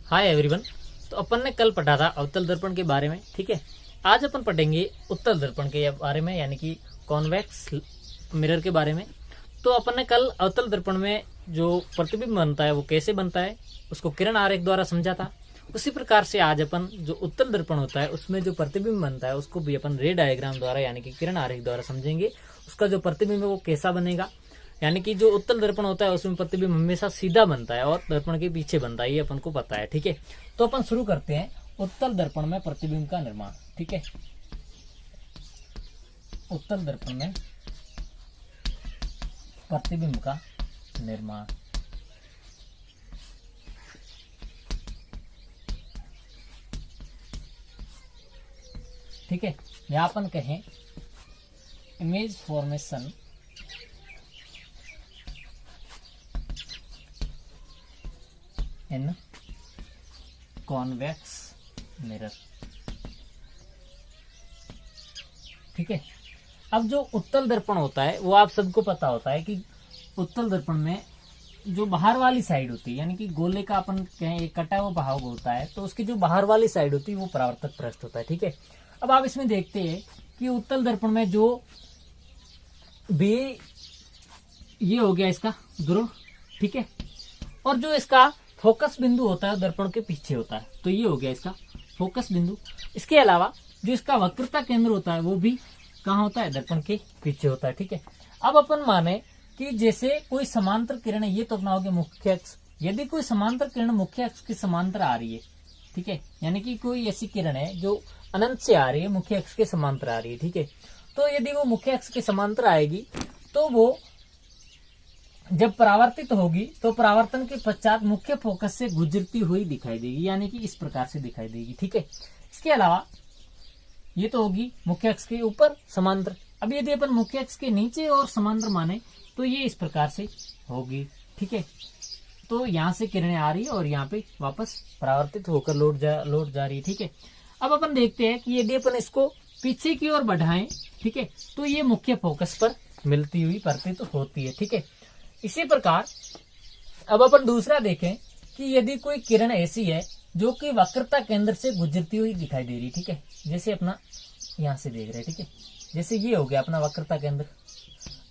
Hi everyone. तो अपन ने कल पढ़ा था अवतल दर्पण के बारे में, ठीक है। आज अपन पढ़ेंगे उत्तल दर्पण के बारे में, यानी कि कॉन्वेक्स मिरर के बारे में। तो अपन ने कल अवतल दर्पण में जो प्रतिबिंब बनता है वो कैसे बनता है उसको किरण आरेख द्वारा समझा था। उसी प्रकार से आज अपन जो उत्तल दर्पण होता है उसमें जो प्रतिबिंब बनता है उसको भी अपन रे डायग्राम द्वारा यानी कि किरण आरेख द्वारा समझेंगे। उसका जो प्रतिबिंब है वो कैसा बनेगा, यानी कि जो उत्तल दर्पण होता है उसमें प्रतिबिंब हमेशा सीधा बनता है और दर्पण के पीछे बनता है, ये अपन को पता है, ठीक है। तो अपन शुरू करते हैं उत्तल दर्पण में प्रतिबिंब का निर्माण, ठीक है। उत्तल दर्पण में प्रतिबिंब का निर्माण, ठीक है। यहां अपन कहें इमेज फॉर्मेशन इन कॉन्वेक्स मिरर, ठीक है। अब जो उत्तल दर्पण होता है वो आप सबको पता होता है कि उत्तल दर्पण में जो बाहर वाली साइड होती है, यानी कि गोले का अपन कहें एक कटा हुआ भाग होता है, तो उसकी जो बाहर वाली साइड होती है वो परावर्तक पृष्ठ होता है, ठीक है। अब आप इसमें देखते हैं कि उत्तल दर्पण में जो बे ये हो गया इसका ध्रुव, ठीक है, और जो इसका फोकस बिंदु होता है दर्पण के पीछे होता है, तो ये हो गया इसका फोकस बिंदु। इसके अलावा जो इसका वक्रता केंद्र होता है वो भी कहाँ होता है, दर्पण के पीछे होता है, ठीक है। अब अपन माने कि जैसे कोई समांतर किरण है, ये तो अपना हो गया मुख्य अक्ष। यदि कोई समांतर किरण मुख्य अक्ष के समांतर आ रही है, ठीक है, यानी कि कोई ऐसी किरण है जो अनंत से आ रही है, मुख्य अक्ष के समांतर आ रही है, ठीक है। तो यदि वो मुख्य अक्ष के समांतर आएगी तो वो जब परावर्तित होगी तो परावर्तन के पश्चात मुख्य फोकस से गुजरती हुई दिखाई देगी, यानी कि इस प्रकार से दिखाई देगी, ठीक है। इसके अलावा ये तो होगी मुख्य अक्ष के ऊपर समांतर। अब यदि अपन मुख्य अक्ष के नीचे और समांतर माने तो ये इस प्रकार से होगी, ठीक है। तो यहाँ से किरणें आ रही है और यहाँ पे वापस परावर्तित होकर लौट जा रही है, ठीक है। अब अपन देखते हैं कि यदि अपन इसको पीछे की ओर बढ़ाएं, ठीक है, तो ये मुख्य फोकस पर मिलती हुई प्रतीत होती है, ठीक है। इसी प्रकार अब अपन दूसरा देखें कि यदि कोई किरण ऐसी है जो कि वक्रता केंद्र से गुजरती हुई दिखाई दे रही, ठीक है, जैसे अपना यहाँ से देख रहे हैं, ठीक है, जैसे ये हो गया अपना वक्रता केंद्र।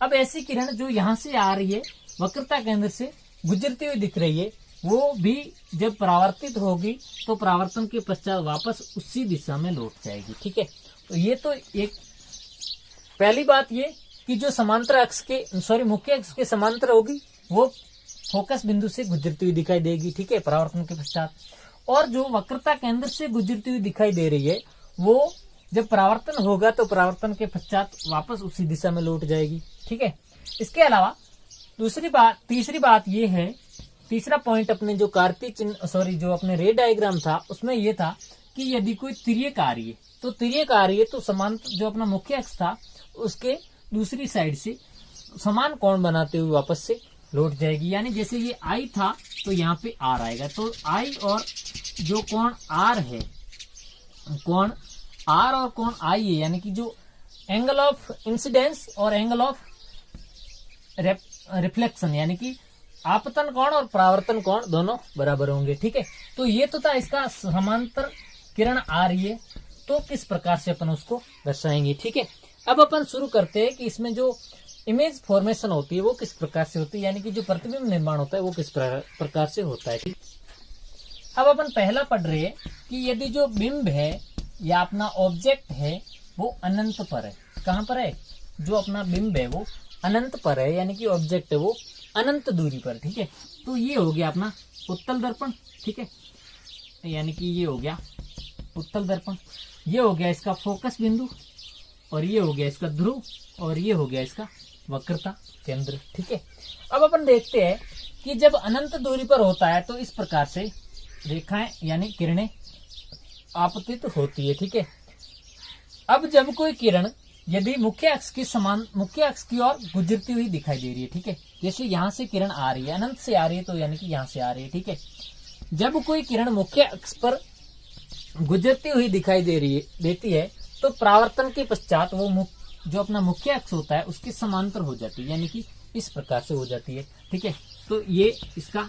अब ऐसी किरण जो यहाँ से आ रही है वक्रता केंद्र से गुजरती हुई दिख रही है, वो भी जब परावर्तित होगी तो परावर्तन के पश्चात वापस उसी दिशा में लौट जाएगी, ठीक है। तो ये तो एक पहली बात ये कि जो समांतर अक्ष के मुख्य अक्ष के समांतर होगी वो फोकस बिंदु से गुजरती हुई दिखाई देगी, ठीक है, परावर्तन के पश्चात। और जो वक्रता केंद्र से गुजरती हुई दिखाई दे रही है वो जब परावर्तन होगा तो परावर्तन के पश्चात वापस उसी दिशा में लौट जाएगी, ठीक है। इसके अलावा तीसरी बात ये है, तीसरा पॉइंट अपने जो कार्तीय चिन्ह जो अपने रे डायग्राम था उसमें ये था कि यदि कोई तिर्यक आ रही है तो समांतर जो अपना मुख्य अक्ष था उसके दूसरी साइड से समान कोण बनाते हुए वापस से लौट जाएगी। यानी जैसे ये आई था तो यहाँ पे आर आएगा, तो आई और जो कोण आर है, कोण आर और कोण आई है, यानी कि जो एंगल ऑफ इंसिडेंस और एंगल ऑफ रिफ्लेक्शन, यानी कि आपतन कोण और परावर्तन कोण दोनों बराबर होंगे, ठीक है। तो ये तो था इसका समांतर किरण आ रही है तो किस प्रकार से अपन उसको दर्शाएंगे, ठीक है। अब अपन शुरू करते हैं कि इसमें जो इमेज फॉर्मेशन होती है वो किस प्रकार से होती है, यानी कि जो प्रतिबिंब निर्माण होता है वो किस प्रकार से होता है, ठीक। अब अपन पहला पढ़ रहे हैं कि यदि जो बिंब है या अपना ऑब्जेक्ट है वो अनंत पर है, कहाँ पर है, जो अपना बिंब है वो अनंत पर है, यानी कि ऑब्जेक्ट है वो अनंत दूरी पर, ठीक है। तो ये हो गया अपना उत्तल दर्पण, ठीक है, यानी कि ये हो गया उत्तल दर्पण, ये हो गया इसका फोकस बिंदु, और ये हो गया इसका ध्रुव, और ये हो गया इसका वक्रता केंद्र, ठीक है। अब अपन देखते हैं कि जब अनंत दूरी पर होता है तो इस प्रकार से रेखाएं यानी किरणें आपतित होती है, ठीक है। अब जब कोई किरण यदि मुख्य अक्ष की ओर गुजरती हुई दिखाई दे रही है, ठीक है, जैसे यहाँ से किरण आ रही है, अनंत से आ रही है तो यानी कि यहाँ से आ रही है, ठीक है। जब कोई किरण मुख्य अक्ष पर गुजरती हुई दिखाई देती है तो परावर्तन के पश्चात वो जो अपना मुख्य अक्ष होता है उसके समांतर हो जाती है, यानी कि इस प्रकार से हो जाती है, ठीक है। तो ये इसका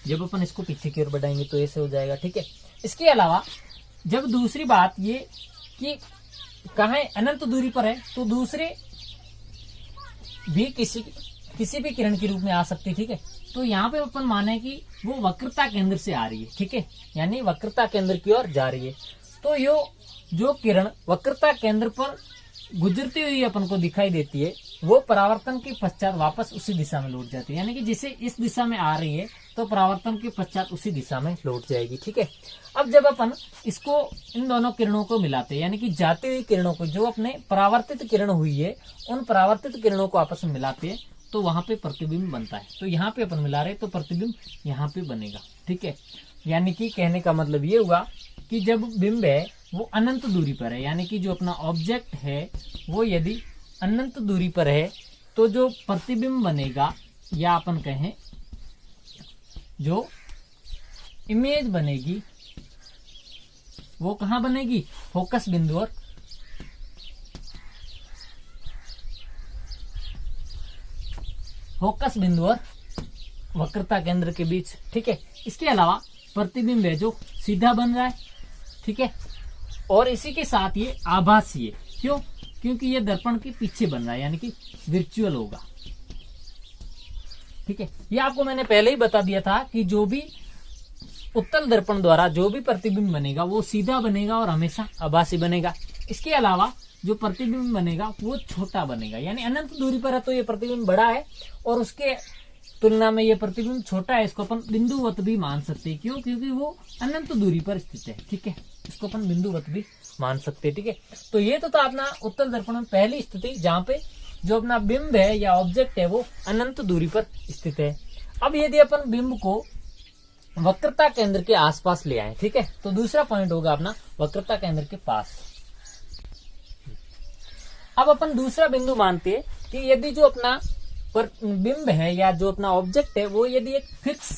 जब अपन इसको पीछे की ओर बढ़ाएंगे तो ऐसे हो जाएगा, ठीक है। इसके अलावा जब दूसरी बात ये कि कहाँ अनंत दूरी पर है तो दूसरे भी किसी भी किरण के रूप में आ सकती, ठीक है। तो यहाँ पे अपन माने कि वो वक्रता केंद्र से आ रही है, ठीक है, यानी वक्रता केंद्र की ओर जा रही है। तो जो किरण वक्रता केंद्र पर गुजरती हुई अपन को दिखाई देती है वो परावर्तन के पश्चात वापस उसी दिशा में लौट जाती है, यानी कि जिसे इस दिशा में आ रही है तो परावर्तन के पश्चात उसी दिशा में लौट जाएगी, ठीक है। अब जब अपन इसको इन दोनों किरणों को मिलाते हैं, यानी कि जाती हुई किरणों को जो अपने परावर्तित किरण हुई है उन परावर्तित किरणों को आपस में मिलाते हैं तो वहां पे प्रतिबिंब बनता है। तो यहाँ पे अपन मिला रहे तो प्रतिबिंब यहाँ पे बनेगा, ठीक है। यानी कि कहने का मतलब ये हुआ कि जब बिंब है वो अनंत दूरी पर है, यानी कि जो अपना ऑब्जेक्ट है वो यदि अनंत दूरी पर है तो जो प्रतिबिंब बनेगा या अपन कहें जो इमेज बनेगी वो कहाँ बनेगी, फोकस बिंदु और वक्रता केंद्र के बीच, ठीक है। इसके अलावा प्रतिबिंब है जो सीधा बन रहा है, ठीक है, और इसी के साथ ये आभासी है। क्यों? क्योंकि ये दर्पण के पीछे बन रहा है, यानी कि वर्चुअल होगा, ठीक है। ये आपको मैंने पहले ही बता दिया था कि जो भी उत्तल दर्पण द्वारा जो भी प्रतिबिंब बनेगा वो सीधा बनेगा और हमेशा आभासी बनेगा। इसके अलावा जो प्रतिबिंब बनेगा वो छोटा बनेगा, यानी अनंत दूरी पर है तो ये प्रतिबिंब बड़ा है और उसके तुलना में ये प्रतिबिंब छोटा है। इसको अपन बिंदुवत भी मान सकते हैं। क्यों? क्योंकि वो अनंत दूरी पर स्थित है, ठीक है। इसको अपन बिंदुवत भी मान सकते हैं, ठीक है। तो ये तो था अपना उत्तल दर्पण में पहली स्थिति जहां पे जो अपना बिंब है या ऑब्जेक्ट है वो अनंत दूरी पर स्थित है। अब यदि अपन बिंब को वक्रता केंद्र के आसपास ले आए, ठीक है, तो दूसरा पॉइंट होगा अपना वक्रता केंद्र के पास। अब अपन दूसरा बिंदु मानते हैं कि यदि जो अपना पर बिंब है या जो अपना ऑब्जेक्ट है वो यदि एक फिक्स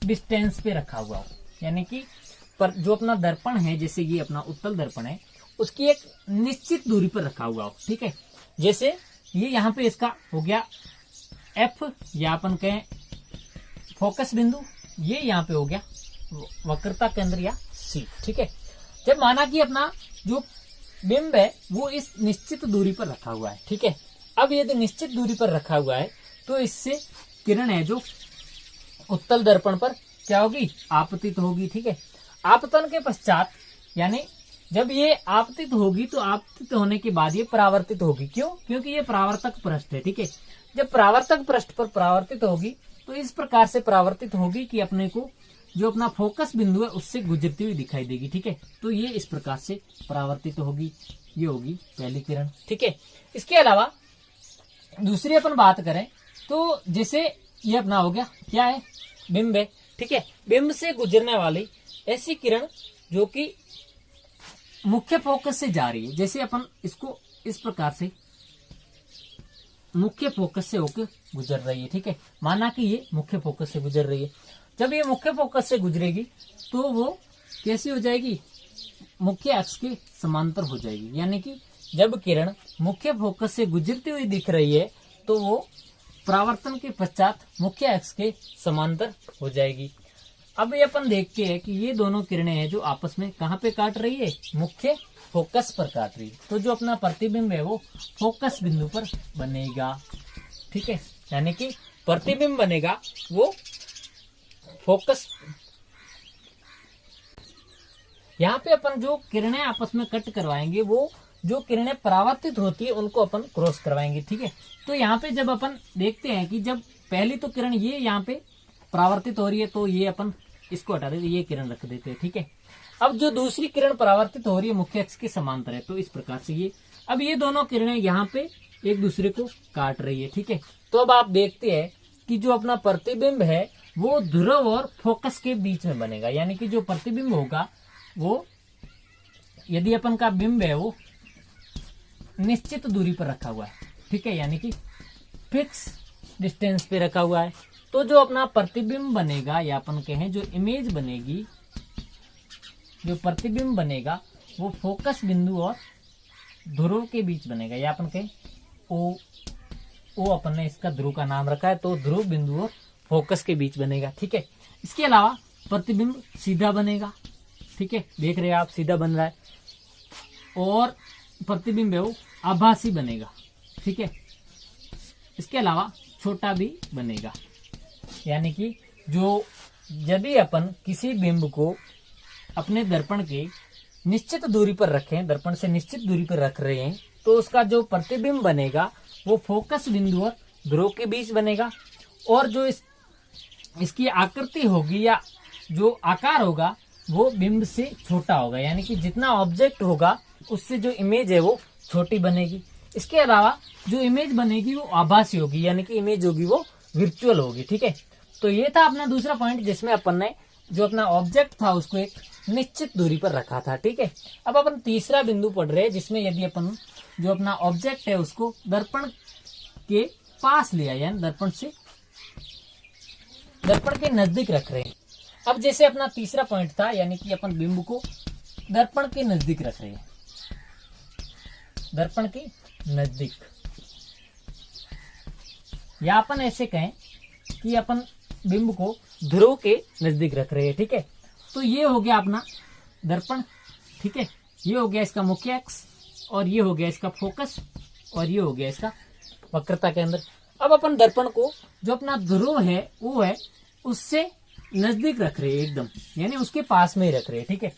डिस्टेंस पे रखा हुआ हो, यानी कि पर जो अपना दर्पण है जैसे ये अपना उत्तल दर्पण है उसकी एक निश्चित दूरी पर रखा हुआ हो, ठीक है। जैसे ये यहाँ पे इसका हो गया F या अपन कहें फोकस बिंदु, ये यहाँ पे हो गया वक्रता केंद्र या C, ठीक है। जब माना कि अपना जो बिंब है वो इस निश्चित दूरी पर रखा हुआ है, ठीक है। अब यदि निश्चित दूरी पर रखा हुआ है तो इससे किरण है जो उत्तल दर्पण पर क्या होगी, आपतित होगी, ठीक है। आपतन के पश्चात यानी जब ये आपतित होगी तो आपतित होने के बाद ये परावर्तित होगी। क्यों? क्योंकि ये परावर्तक पृष्ठ है, ठीक है। जब परावर्तक पृष्ठ पर परावर्तित होगी तो इस प्रकार से परावर्तित होगी कि अपने को जो अपना फोकस बिंदु है उससे गुजरती हुई दिखाई देगी, ठीक है। तो ये इस प्रकार से परावर्तित होगी, ये होगी पहली किरण, ठीक है। इसके अलावा दूसरी अपन बात करें तो जैसे ये अपना हो गया क्या है, बिंब है, ठीक है। बिंब से गुजरने वाली ऐसी किरण जो कि मुख्य फोकस से जा रही है, जैसे अपन इसको इस प्रकार से मुख्य फोकस से होकर गुजर रही है, ठीक है। माना कि ये मुख्य फोकस से गुजर रही है। जब ये मुख्य फोकस से गुजरेगी तो वो कैसी हो जाएगी, मुख्य अक्ष के समांतर हो जाएगी। यानी कि जब किरण मुख्य फोकस से गुजरती हुई दिख रही है तो वो परावर्तन के पश्चात मुख्य अक्ष के समांतर हो जाएगी। अब ये अपन देखते हैं कि ये दोनों किरणें हैं जो आपस में कहाँ पे काट रही है, मुख्य फोकस पर काट रही है। तो जो अपना प्रतिबिंब है वो फोकस बिंदु पर बनेगा, ठीक है। यानी कि प्रतिबिंब बनेगा वो फोकस। यहाँ पे अपन जो किरणें आपस में कट करवाएंगे वो जो किरणें परावर्तित होती है उनको अपन क्रॉस करवाएंगे, ठीक है। तो यहाँ पे जब अपन देखते हैं कि जब पहली तो किरण ये यहाँ पे परावर्तित हो रही है तो ये अपन इसको हटा देते, ये किरण रख देते हैं, ठीक है। अब जो दूसरी किरण परावर्तित हो रही है मुख्य अक्ष के समांतर है तो इस प्रकार से ये अब ये दोनों किरणें यहाँ पे एक दूसरे को काट रही है, ठीक है। तो अब आप देखते हैं कि जो अपना प्रतिबिंब है वो ध्रुव और फोकस के बीच में बनेगा। यानी कि जो प्रतिबिंब होगा वो यदि अपन का बिंब है वो निश्चित दूरी पर रखा हुआ है, ठीक है, यानी कि फिक्स डिस्टेंस पे रखा हुआ है, तो जो अपना प्रतिबिंब बनेगा या अपन कहें जो इमेज बनेगी, जो प्रतिबिंब बनेगा वो फोकस बिंदु और ध्रुव के बीच बनेगा, या अपन कहें ओ अपन ने इसका ध्रुव का नाम रखा है, तो ध्रुव बिंदु और फोकस के बीच बनेगा। ठीक है, इसके अलावा प्रतिबिंब सीधा बनेगा। ठीक है, देख रहे हैं आप, सीधा बन रहा है। और प्रतिबिंब है वो आभासी बनेगा। ठीक है, इसके अलावा छोटा भी बनेगा। यानी कि जो यदि अपन किसी बिंब को अपने दर्पण के निश्चित दूरी पर रखें, दर्पण से निश्चित दूरी पर रख रहे हैं, तो उसका जो प्रतिबिंब बनेगा वो फोकस बिंदु और ध्रुव के बीच बनेगा। और जो इसकी आकृति होगी या जो आकार होगा वो बिंब से छोटा होगा। यानी कि जितना ऑब्जेक्ट होगा उससे जो इमेज है वो छोटी बनेगी। इसके अलावा जो इमेज बनेगी वो आभासी होगी, यानी कि इमेज होगी वो वर्चुअल होगी। ठीक है, तो ये था अपना दूसरा पॉइंट, जिसमें अपन ने जो अपना ऑब्जेक्ट था उसको एक निश्चित दूरी पर रखा था। ठीक है, अब अपन तीसरा बिंदु पढ़ रहे हैं, जिसमें यदि अपन जो अपना ऑब्जेक्ट है उसको दर्पण के पास लिया, यानी दर्पण के नजदीक रख रहे हैं। अब जैसे अपना तीसरा पॉइंट था, यानी कि अपन बिंब को दर्पण के नजदीक रख रहे हैं, दर्पण के नजदीक, या अपन ऐसे कहें कि अपन बिंब को ध्रुव के नजदीक रख रहे हैं। ठीक है, तो ये हो गया अपना दर्पण। ठीक है, ये हो गया इसका मुख्य अक्ष, और ये हो गया इसका फोकस, और ये हो गया इसका वक्रता के अंदर। अब अपन दर्पण को जो अपना ध्रुव है वो है उससे नजदीक रख रहे हैं एकदम, यानी उसके पास में ही रख रहे हैं। ठीक है,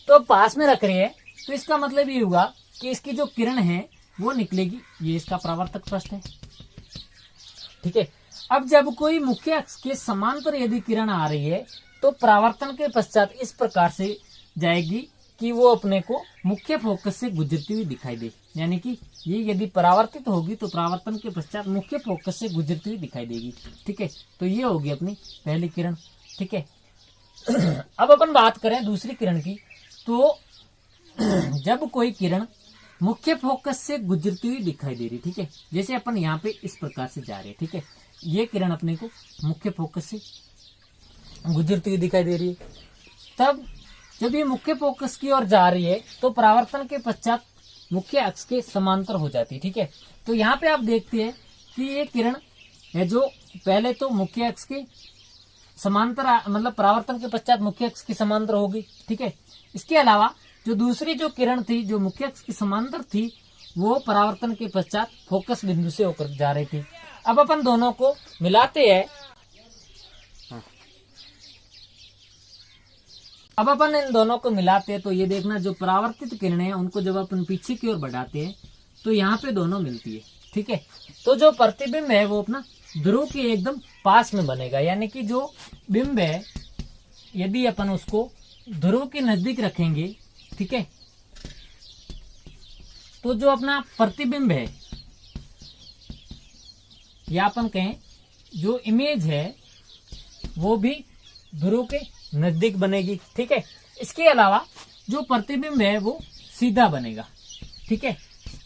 तो पास में रख रहे हैं तो इसका मतलब ये होगा कि इसकी जो किरण है वो निकलेगी। ये इसका परावर्तक पृष्ठ है। ठीक है, अब जब कोई मुख्य अक्ष के समांतर यदि किरण आ रही है तो परावर्तन के पश्चात इस प्रकार से जाएगी कि वो अपने को मुख्य फोकस से गुजरती हुई दिखाई दे। यानी कि ये यदि परावर्तित होगी तो परावर्तन के पश्चात मुख्य फोकस से गुजरती हुई दिखाई देगी। ठीक है, तो ये होगी अपनी पहली किरण। ठीक है, अब अपन बात करें दूसरी किरण की, तो जब कोई किरण मुख्य फोकस से गुजरती हुई दिखाई दे रही, ठीक है, जैसे अपन यहाँ पे इस प्रकार से जा रहे हैं। ठीक है, ये किरण अपने को मुख्य फोकस से गुजरती हुई दिखाई दे रही है। तब जब ये मुख्य फोकस की ओर जा रही है तो परावर्तन के पश्चात मुख्य अक्ष के समांतर हो जाती है। ठीक है, तो यहाँ पे आप देखते हैं कि ये किरण है जो पहले तो मुख्य अक्ष के समांतर, मतलब परावर्तन के पश्चात मुख्य अक्ष के समांतर होगी। ठीक है, इसके अलावा जो दूसरी जो किरण थी जो मुख्य अक्ष की समांतर थी वो परावर्तन के पश्चात फोकस बिंदु से होकर जा रही थी। अब अपन दोनों को मिलाते हैं। अब अपन इन दोनों को मिलाते हैं तो ये देखना, जो परावर्तित किरणें हैं उनको जब अपन पीछे की ओर बढ़ाते हैं तो यहाँ पे दोनों मिलती है। ठीक है, तो जो प्रतिबिंब है वो अपना ध्रुव के एकदम पास में बनेगा। यानी कि जो बिंब है यदि अपन उसको ध्रुव के नजदीक रखेंगे, ठीक है, तो जो अपना प्रतिबिंब है या अपन कहें जो इमेज है वो भी ध्रुव के नजदीक बनेगी। ठीक है, इसके अलावा जो प्रतिबिंब है वो सीधा बनेगा। ठीक है,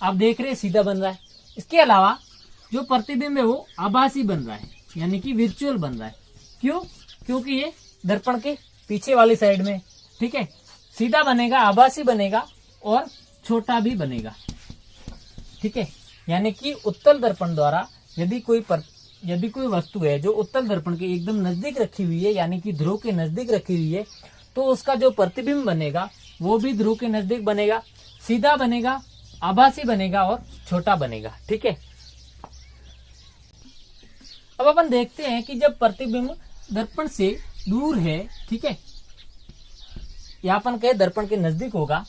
आप देख रहे हैं सीधा बन रहा है। इसके अलावा जो प्रतिबिंब है वो आभासी बन रहा है, यानी कि वर्चुअल बन रहा है। क्यों? क्योंकि ये दर्पण के पीछे वाली साइड में। ठीक है, सीधा बनेगा, आभासी बनेगा और छोटा भी बनेगा। ठीक है, यानी कि उत्तल दर्पण द्वारा यदि कोई वस्तु है जो उत्तल दर्पण के एकदम नजदीक रखी हुई है, यानी कि ध्रुव के नजदीक रखी हुई है, तो उसका जो प्रतिबिंब बनेगा वो भी ध्रुव के नजदीक बनेगा, सीधा बनेगा, आभासी बनेगा और छोटा बनेगा। ठीक है, अब अपन देखते हैं कि जब प्रतिबिंब दर्पण से दूर है, ठीक है, या अपन कहे दर्पण के नजदीक होगा,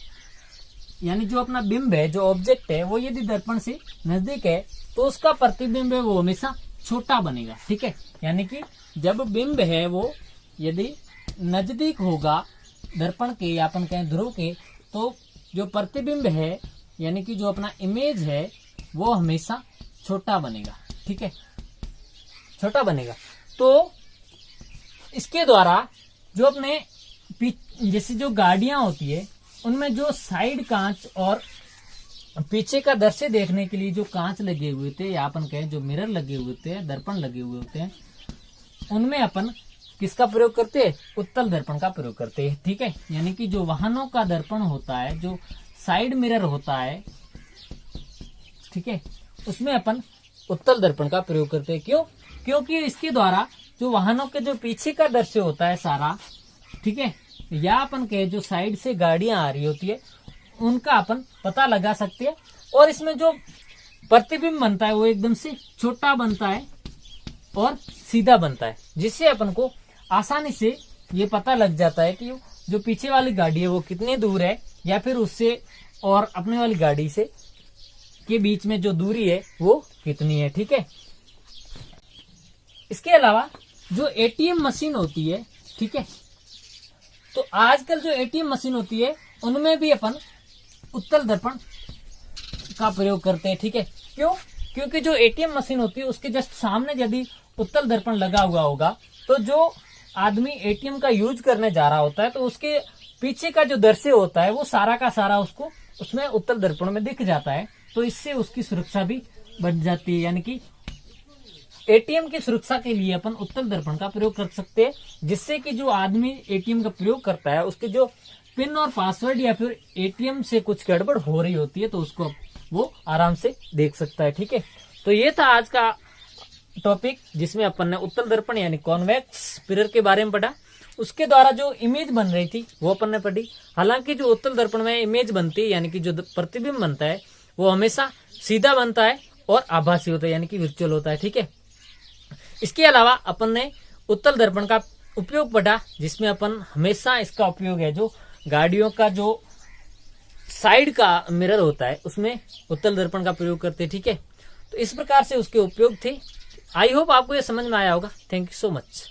यानी जो अपना बिंब है, जो ऑब्जेक्ट है, वो यदि दर्पण से नजदीक है तो उसका प्रतिबिंब है वो हमेशा छोटा बनेगा। ठीक है, यानी कि जब बिंब है वो यदि नजदीक होगा दर्पण के या अपन कहें ध्रुव के, तो जो प्रतिबिंब है यानी कि जो अपना इमेज है वो हमेशा छोटा बनेगा। ठीक है, छोटा बनेगा। तो इसके द्वारा जो अपने जैसे जो गाड़ियां होती है उनमें जो साइड कांच और पीछे का दृश्य देखने के लिए जो कांच लगे हुए थे या अपन कहें जो मिरर लगे हुए थे, दर्पण लगे हुए होते हैं, उनमें अपन किसका प्रयोग करते हैं? उत्तल दर्पण का प्रयोग करते हैं। ठीक है, यानी कि जो वाहनों का दर्पण होता है, जो साइड मिरर होता है, ठीक है, उसमें अपन उत्तल दर्पण का प्रयोग करते हैं। क्यों? क्योंकि इसके द्वारा जो वाहनों के जो पीछे का दृश्य होता है सारा, ठीक है, या अपन के जो साइड से गाड़ियां आ रही होती है उनका अपन पता लगा सकते हैं। और इसमें जो प्रतिबिंब बनता है वो एकदम से छोटा बनता है और सीधा बनता है, जिससे अपन को आसानी से ये पता लग जाता है कि जो पीछे वाली गाड़ी है वो कितनी दूर है, या फिर उससे और अपने वाली गाड़ी से के बीच में जो दूरी है वो कितनी है। ठीक है, इसके अलावा जो एटीएम मशीन होती है, ठीक है, तो आजकल जो एटीएम मशीन होती है उनमें भी अपन उत्तल दर्पण का प्रयोग करते हैं। ठीक है, क्यों? क्योंकि जो एटीएम मशीन होती है उसके जस्ट सामने यदि उत्तल दर्पण लगा हुआ होगा तो जो आदमी एटीएम का यूज करने जा रहा होता है तो उसके पीछे का जो दृश्य होता है वो सारा का सारा उसको उसमें उत्तल दर्पण में दिख जाता है। तो इससे उसकी सुरक्षा भी बढ़ जाती है, यानी कि एटीएम की सुरक्षा के लिए अपन उत्तल दर्पण का प्रयोग कर सकते हैं, जिससे कि जो आदमी एटीएम का प्रयोग करता है उसके जो पिन और पासवर्ड या फिर एटीएम से कुछ गड़बड़ हो रही होती है तो उसको वो आराम से देख सकता है। ठीक है, तो ये था आज का टॉपिक जिसमें अपन ने उत्तल दर्पण यानी कॉन्वेक्स मिरर के बारे में पढ़ा। उसके द्वारा जो इमेज बन रही थी वो अपन ने पढ़ी। हालांकि जो उत्तल दर्पण में इमेज बनती है यानी कि जो प्रतिबिंब बनता है वो हमेशा सीधा बनता है और आभासी होता है यानी कि वर्चुअल होता है। ठीक है, इसके अलावा अपन ने उत्तल दर्पण का उपयोग पढ़ा, जिसमें अपन हमेशा इसका उपयोग है जो गाड़ियों का जो साइड का मिरर होता है उसमें उत्तल दर्पण का प्रयोग करते हैं। ठीक है, तो इस प्रकार से उसके उपयोग थे। आई होप आपको ये समझ में आया होगा। Thank you so much.